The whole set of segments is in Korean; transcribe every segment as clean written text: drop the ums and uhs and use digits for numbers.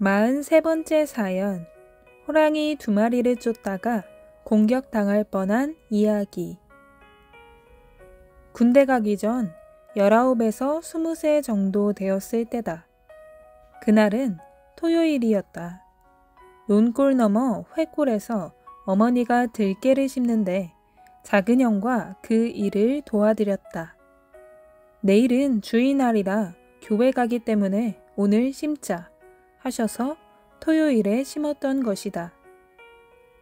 43번째 사연. 호랑이 2마리를 쫓다가 공격당할 뻔한 이야기. 군대 가기 전 19에서 20세 정도 되었을 때다. 그날은 토요일이었다. 논골 너머 회골에서 어머니가 들깨를 심는데 작은 형과 그 일을 도와드렸다. 내일은 주일날이라 교회 가기 때문에 오늘 심자 하셔서 토요일에 심었던 것이다.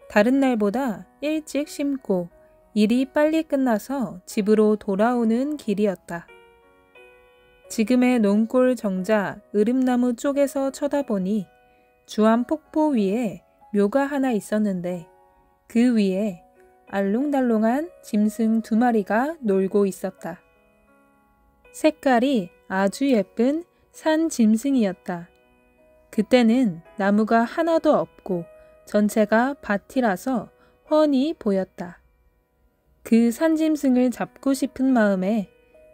다른 날보다 일찍 심고 일이 빨리 끝나서 집으로 돌아오는 길이었다. 지금의 논골 정자 으름나무 쪽에서 쳐다보니 주암 폭포 위에 묘가 하나 있었는데 그 위에 알롱달롱한 짐승 2마리가 놀고 있었다. 색깔이 아주 예쁜 산 짐승이었다. 그때는 나무가 하나도 없고 전체가 밭이라서 훤히 보였다. 그 산짐승을 잡고 싶은 마음에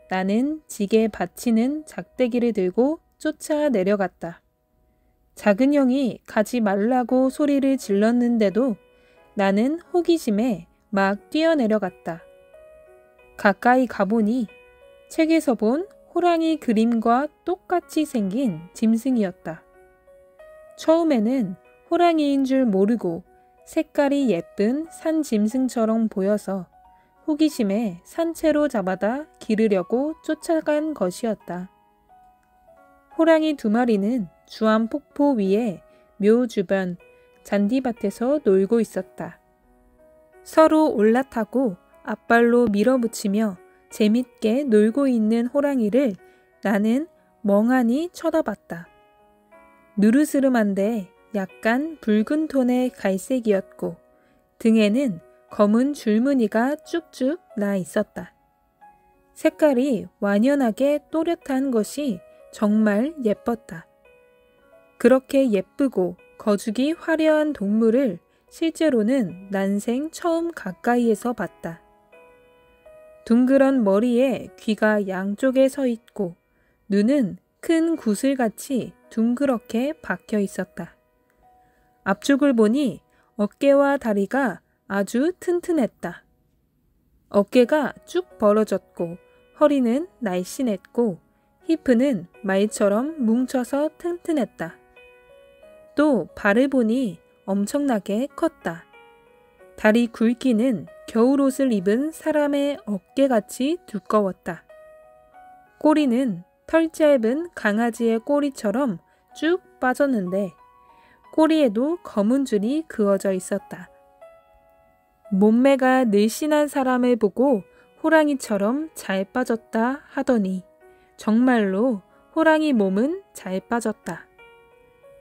나는 지게 받치는 작대기를 들고 쫓아 내려갔다. 작은 형이 가지 말라고 소리를 질렀는데도 나는 호기심에 막 뛰어내려갔다. 가까이 가보니 책에서 본 호랑이 그림과 똑같이 생긴 짐승이었다. 처음에는 호랑이인 줄 모르고 색깔이 예쁜 산 짐승처럼 보여서 호기심에 산채로 잡아다 기르려고 쫓아간 것이었다. 호랑이 2마리는 주암 폭포 위에 묘 주변 잔디밭에서 놀고 있었다. 서로 올라타고 앞발로 밀어붙이며 재밌게 놀고 있는 호랑이를 나는 멍하니 쳐다봤다. 누르스름한데 약간 붉은 톤의 갈색이었고 등에는 검은 줄무늬가 쭉쭉 나 있었다. 색깔이 완연하게 또렷한 것이 정말 예뻤다. 그렇게 예쁘고 거죽이 화려한 동물을 실제로는 난생 처음 가까이에서 봤다. 둥그런 머리에 귀가 양쪽에 서 있고 눈은 큰 구슬같이 둥그렇게 박혀 있었다. 앞쪽을 보니 어깨와 다리가 아주 튼튼했다. 어깨가 쭉 벌어졌고 허리는 날씬했고 히프는 말처럼 뭉쳐서 튼튼했다. 또 발을 보니 엄청나게 컸다. 다리 굵기는 겨울옷을 입은 사람의 어깨같이 두꺼웠다. 꼬리는 털 짧은 강아지의 꼬리처럼 쭉 빠졌는데 꼬리에도 검은 줄이 그어져 있었다. 몸매가 늘씬한 사람을 보고 호랑이처럼 잘 빠졌다 하더니 정말로 호랑이 몸은 잘 빠졌다.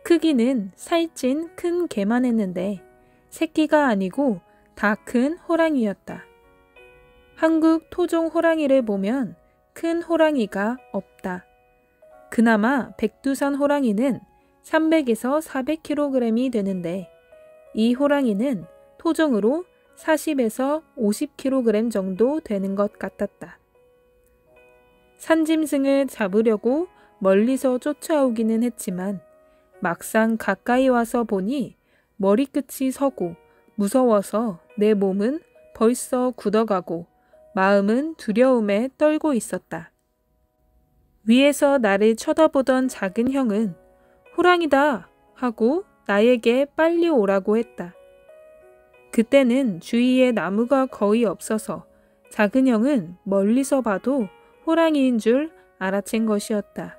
크기는 살찐 큰 개만 했는데 새끼가 아니고 다 큰 호랑이였다. 한국 토종 호랑이를 보면 큰 호랑이가 없다. 그나마 백두산 호랑이는 300에서 400kg이 되는데 이 호랑이는 토종으로 40에서 50kg 정도 되는 것 같았다. 산짐승을 잡으려고 멀리서 쫓아오기는 했지만 막상 가까이 와서 보니 머리끝이 서고 무서워서 내 몸은 벌써 굳어가고 마음은 두려움에 떨고 있었다. 위에서 나를 쳐다보던 작은 형은 호랑이다 하고 나에게 빨리 오라고 했다. 그때는 주위에 나무가 거의 없어서 작은 형은 멀리서 봐도 호랑이인 줄 알아챈 것이었다.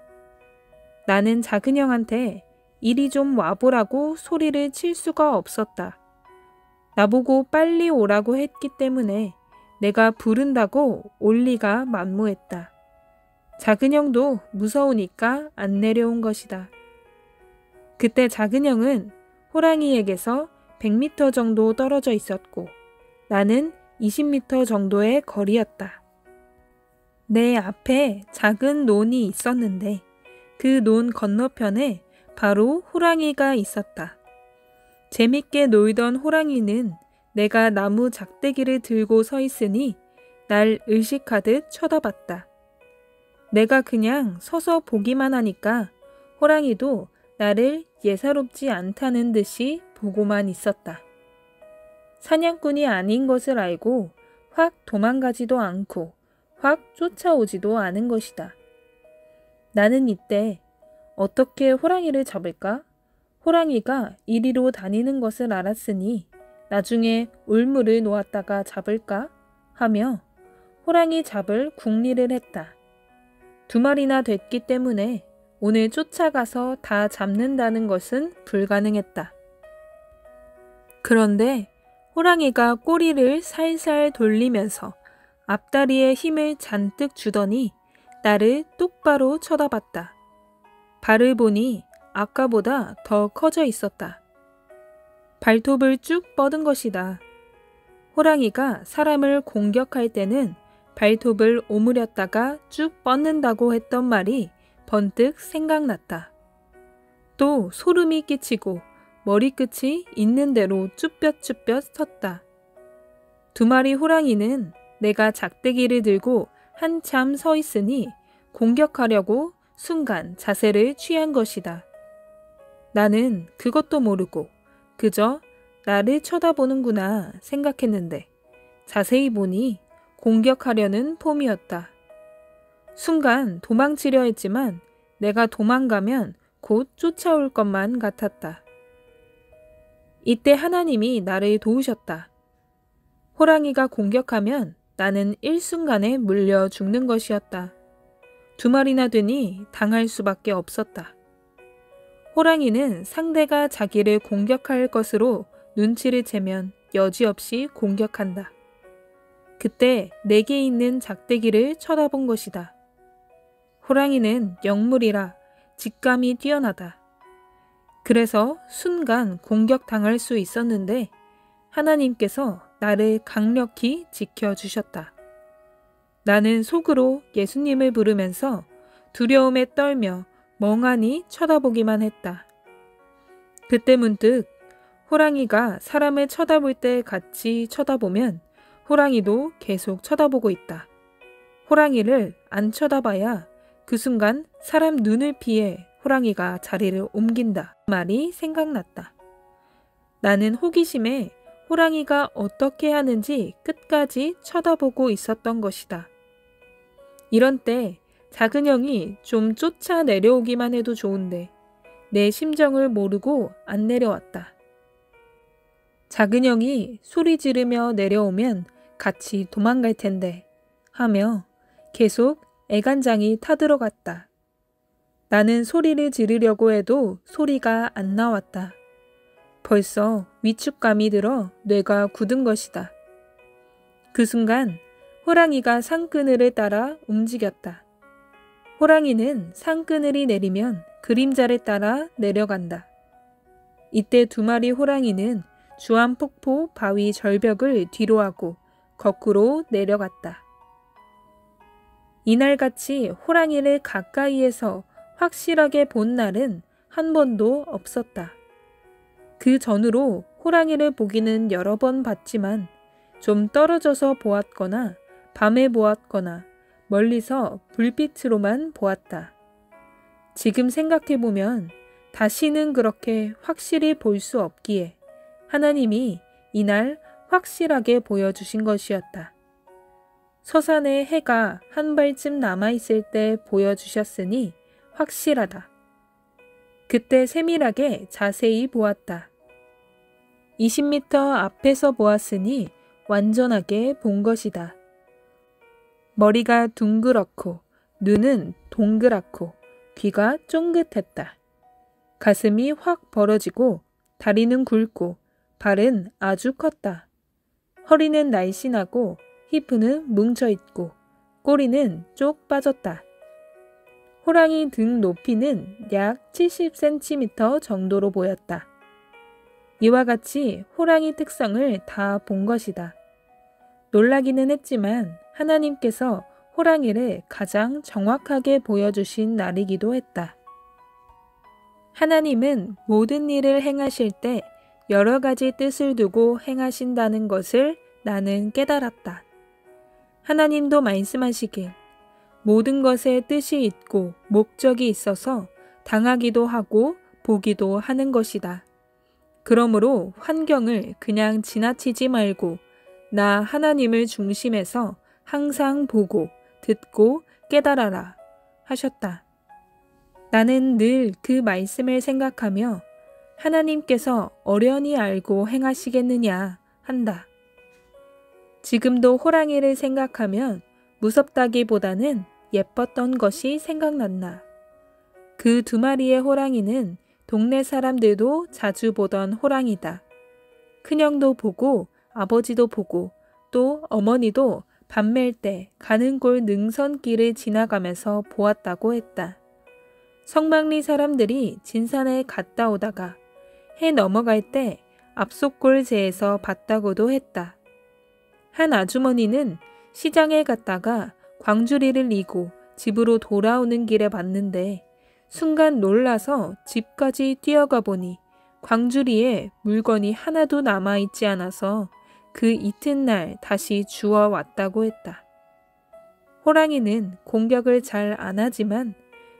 나는 작은 형한테 이리 좀 와보라고 소리를 칠 수가 없었다. 나보고 빨리 오라고 했기 때문에 내가 부른다고 올 리가 만무했다. 작은 형도 무서우니까 안 내려온 것이다. 그때 작은 형은 호랑이에게서 100m 정도 떨어져 있었고 나는 20m 정도의 거리였다. 내 앞에 작은 논이 있었는데 그 논 건너편에 바로 호랑이가 있었다. 재밌게 놀던 호랑이는 내가 나무 작대기를 들고 서 있으니 날 의식하듯 쳐다봤다. 내가 그냥 서서 보기만 하니까 호랑이도 나를 예사롭지 않다는 듯이 보고만 있었다. 사냥꾼이 아닌 것을 알고 확 도망가지도 않고 확 쫓아오지도 않은 것이다. 나는 이때 어떻게 호랑이를 잡을까? 호랑이가 이리로 다니는 것을 알았으니 나중에 울물을 놓았다가 잡을까? 하며 호랑이 잡을 궁리를 했다. 2마리나 됐기 때문에 오늘 쫓아가서 다 잡는다는 것은 불가능했다. 그런데 호랑이가 꼬리를 살살 돌리면서 앞다리에 힘을 잔뜩 주더니 나를 똑바로 쳐다봤다. 발을 보니 아까보다 더 커져 있었다. 발톱을 쭉 뻗은 것이다. 호랑이가 사람을 공격할 때는 발톱을 오므렸다가 쭉 뻗는다고 했던 말이 번뜩 생각났다. 또 소름이 끼치고 머리끝이 있는 대로 쭈뼛쭈뼛 섰다. 2마리 호랑이는 내가 작대기를 들고 한참 서 있으니 공격하려고 순간 자세를 취한 것이다. 나는 그것도 모르고 그저 나를 쳐다보는구나 생각했는데 자세히 보니 공격하려는 폼이었다. 순간 도망치려 했지만 내가 도망가면 곧 쫓아올 것만 같았다. 이때 하나님이 나를 도우셨다. 호랑이가 공격하면 나는 일순간에 물려 죽는 것이었다. 2마리나 되니 당할 수밖에 없었다. 호랑이는 상대가 자기를 공격할 것으로 눈치를 채면 여지없이 공격한다. 그때 내게 있는 작대기를 쳐다본 것이다. 호랑이는 영물이라 직감이 뛰어나다. 그래서 순간 공격당할 수 있었는데 하나님께서 나를 강력히 지켜주셨다. 나는 속으로 예수님을 부르면서 두려움에 떨며 멍하니 쳐다보기만 했다. 그때 문득 호랑이가 사람을 쳐다볼 때 같이 쳐다보면 호랑이도 계속 쳐다보고 있다. 호랑이를 안 쳐다봐야 그 순간 사람 눈을 피해 호랑이가 자리를 옮긴다. 말이 생각났다. 나는 호기심에 호랑이가 어떻게 하는지 끝까지 쳐다보고 있었던 것이다. 이런 때 작은 형이 좀 쫓아 내려오기만 해도 좋은데 내 심정을 모르고 안 내려왔다. 작은 형이 소리 지르며 내려오면 같이 도망갈 텐데 하며 계속 애간장이 타들어갔다. 나는 소리를 지르려고 해도 소리가 안 나왔다. 벌써 위축감이 들어 뇌가 굳은 것이다. 그 순간 호랑이가 상그늘을 따라 움직였다. 호랑이는 상그늘이 내리면 그림자를 따라 내려간다. 이때 2마리 호랑이는 주암폭포 바위 절벽을 뒤로하고 거꾸로 내려갔다. 이날같이 호랑이를 가까이에서 확실하게 본 날은 한 번도 없었다. 그 전으로 호랑이를 보기는 여러 번 봤지만 좀 떨어져서 보았거나 밤에 보았거나 멀리서 불빛으로만 보았다. 지금 생각해보면 다시는 그렇게 확실히 볼 수 없기에 하나님이 이날 확실하게 보여주신 것이었다. 서산에 해가 한 발쯤 남아있을 때 보여주셨으니 확실하다. 그때 세밀하게 자세히 보았다. 20m 앞에서 보았으니 완전하게 본 것이다. 머리가 둥그렇고 눈은 동그랗고 귀가 쫑긋했다. 가슴이 확 벌어지고 다리는 굵고 발은 아주 컸다. 허리는 날씬하고 히프는 뭉쳐있고 꼬리는 쪽 빠졌다. 호랑이 등 높이는 약 70cm 정도로 보였다. 이와 같이 호랑이 특성을 다 본 것이다. 놀라기는 했지만 하나님께서 호랑이를 가장 정확하게 보여주신 날이기도 했다. 하나님은 모든 일을 행하실 때 여러 가지 뜻을 두고 행하신다는 것을 나는 깨달았다. 하나님도 말씀하시길 모든 것에 뜻이 있고 목적이 있어서 당하기도 하고 보기도 하는 것이다. 그러므로 환경을 그냥 지나치지 말고 나 하나님을 중심에서 항상 보고 듣고 깨달아라 하셨다. 나는 늘 그 말씀을 생각하며 하나님께서 어련히 알고 행하시겠느냐 한다. 지금도 호랑이를 생각하면 무섭다기보다는 예뻤던 것이 생각난다. 그 2마리의 호랑이는 동네 사람들도 자주 보던 호랑이다. 큰형도 보고 아버지도 보고 또 어머니도 밤 맬 때 가는 골 능선길을 지나가면서 보았다고 했다. 성막리 사람들이 진산에 갔다 오다가 해 넘어갈 때 압속골제에서 봤다고도 했다. 한 아주머니는 시장에 갔다가 광주리를 이고 집으로 돌아오는 길에 봤는데 순간 놀라서 집까지 뛰어가 보니 광주리에 물건이 하나도 남아있지 않아서 그 이튿날 다시 주워 왔다고 했다. 호랑이는 공격을 잘 안 하지만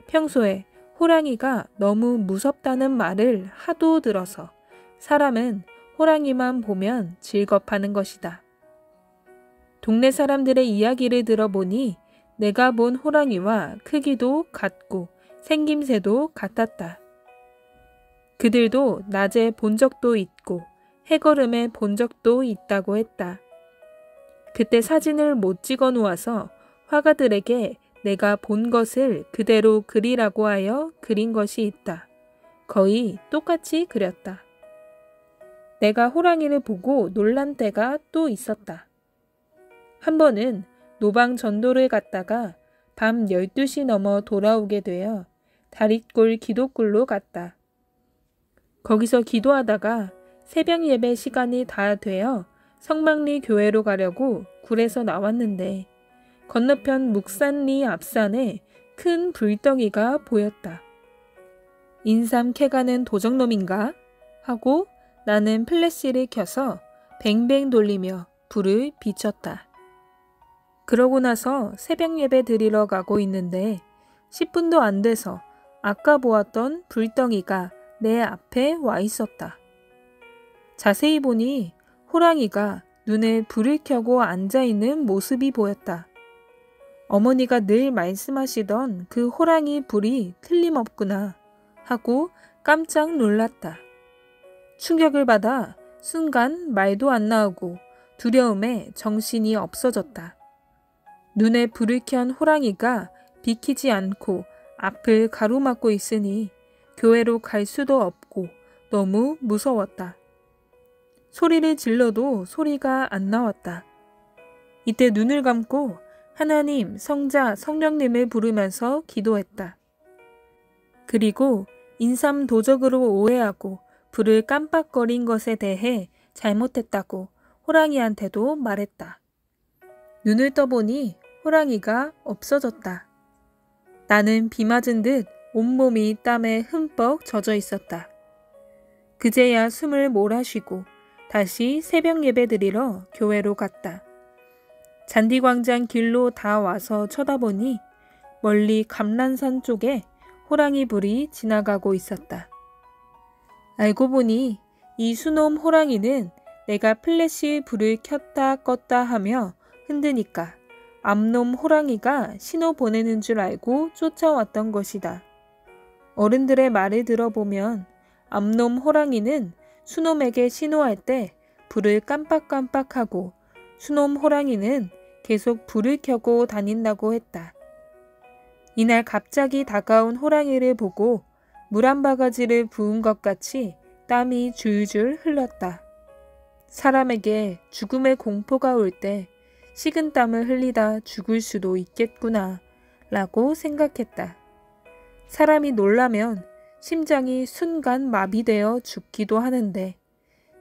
평소에 호랑이가 너무 무섭다는 말을 하도 들어서 사람은 호랑이만 보면 즐겁하는 것이다. 동네 사람들의 이야기를 들어보니 내가 본 호랑이와 크기도 같고 생김새도 같았다. 그들도 낮에 본 적도 있고 해걸음에 본 적도 있다고 했다. 그때 사진을 못 찍어 놓아서 화가들에게 내가 본 것을 그대로 그리라고 하여 그린 것이 있다. 거의 똑같이 그렸다. 내가 호랑이를 보고 놀란 때가 또 있었다. 한 번은 노방 전도를 갔다가 밤 12시 넘어 돌아오게 되어 다릿골 기도굴로 갔다. 거기서 기도하다가 새벽 예배 시간이 다 되어 성막리 교회로 가려고 굴에서 나왔는데 건너편 묵산리 앞산에 큰 불덩이가 보였다. 인삼 캐가는 도적놈인가? 하고 나는 플래시를 켜서 뱅뱅 돌리며 불을 비췄다. 그러고 나서 새벽 예배 드리러 가고 있는데 10분도 안 돼서 아까 보았던 불덩이가 내 앞에 와 있었다. 자세히 보니 호랑이가 눈에 불을 켜고 앉아있는 모습이 보였다. 어머니가 늘 말씀하시던 그 호랑이 불이 틀림없구나 하고 깜짝 놀랐다. 충격을 받아 순간 말도 안 나오고 두려움에 정신이 없어졌다. 눈에 불을 켠 호랑이가 비키지 않고 앞을 가로막고 있으니 교회로 갈 수도 없고 너무 무서웠다. 소리를 질러도 소리가 안 나왔다. 이때 눈을 감고 하나님, 성자, 성령님을 부르면서 기도했다. 그리고 인삼 도적으로 오해하고 불을 깜빡거린 것에 대해 잘못했다고 호랑이한테도 말했다. 눈을 떠보니 호랑이가 없어졌다. 나는 비 맞은 듯 온몸이 땀에 흠뻑 젖어 있었다. 그제야 숨을 몰아쉬고 다시 새벽 예배 드리러 교회로 갔다. 잔디광장 길로 다 와서 쳐다보니 멀리 감란산 쪽에 호랑이 불이 지나가고 있었다. 알고 보니 이 수놈 호랑이는 내가 플래시 불을 켰다 껐다 하며 흔드니까 앞놈 호랑이가 신호 보내는 줄 알고 쫓아왔던 것이다. 어른들의 말을 들어보면 앞놈 호랑이는 수놈에게 신호할 때 불을 깜빡깜빡하고 수놈 호랑이는 계속 불을 켜고 다닌다고 했다. 이날 갑자기 다가온 호랑이를 보고 물 한 바가지를 부은 것 같이 땀이 줄줄 흘렀다. 사람에게 죽음의 공포가 올 때 식은땀을 흘리다 죽을 수도 있겠구나 라고 생각했다. 사람이 놀라면 심장이 순간 마비되어 죽기도 하는데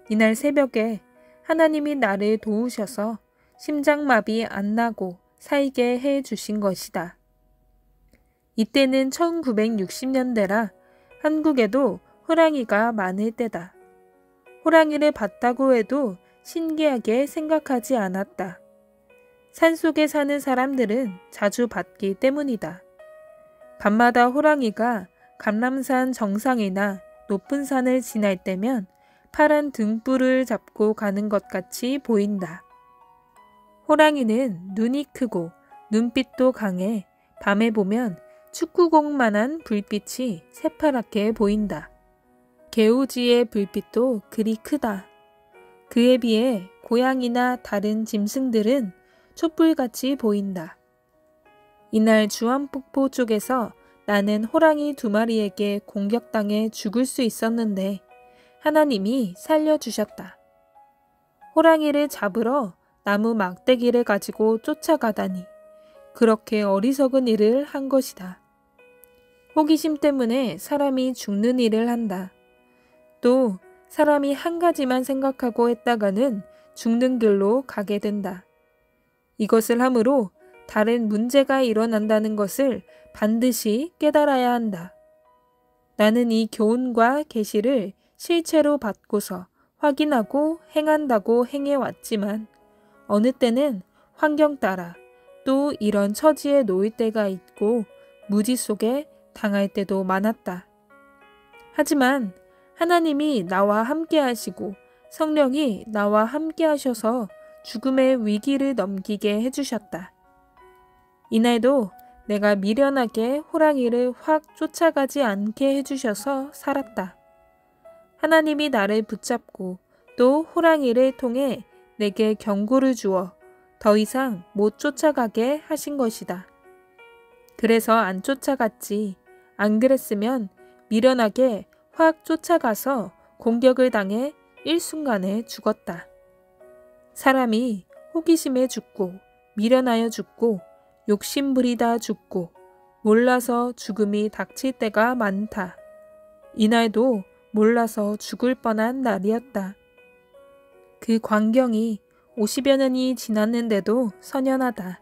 이날 새벽에 하나님이 나를 도우셔서 심장마비 안 나고 살게 해 주신 것이다. 이때는 1960년대라 한국에도 호랑이가 많을 때다. 호랑이를 봤다고 해도 신기하게 생각하지 않았다. 산속에 사는 사람들은 자주 봤기 때문이다. 밤마다 호랑이가 감람산 정상이나 높은 산을 지날 때면 파란 등불을 잡고 가는 것 같이 보인다. 호랑이는 눈이 크고 눈빛도 강해 밤에 보면 축구공만한 불빛이 새파랗게 보인다. 개오지의 불빛도 그리 크다. 그에 비해 고양이나 다른 짐승들은 촛불같이 보인다. 이날 주안폭포 쪽에서 나는 호랑이 2마리에게 공격당해 죽을 수 있었는데 하나님이 살려주셨다. 호랑이를 잡으러 나무 막대기를 가지고 쫓아가다니 그렇게 어리석은 일을 한 것이다. 호기심 때문에 사람이 죽는 일을 한다. 또 사람이 한 가지만 생각하고 했다가는 죽는 길로 가게 된다. 이것을 함으로 다른 문제가 일어난다는 것을 반드시 깨달아야 한다. 나는 이 교훈과 계시를 실체로 받고서 확인하고 행한다고 행해왔지만 어느 때는 환경 따라 또 이런 처지에 놓일 때가 있고 무지 속에 당할 때도 많았다. 하지만 하나님이 나와 함께 하시고 성령이 나와 함께 하셔서 죽음의 위기를 넘기게 해주셨다. 이날도 내가 미련하게 호랑이를 확 쫓아가지 않게 해주셔서 살았다. 하나님이 나를 붙잡고 또 호랑이를 통해 내게 경고를 주어 더 이상 못 쫓아가게 하신 것이다. 그래서 안 쫓아갔지. 안 그랬으면 미련하게 확 쫓아가서 공격을 당해 일순간에 죽었다. 사람이 호기심에 죽고 미련하여 죽고 욕심부리다 죽고 몰라서 죽음이 닥칠 때가 많다. 이날도 몰라서 죽을 뻔한 날이었다. 그 광경이 50여 년이 지났는데도 선연하다.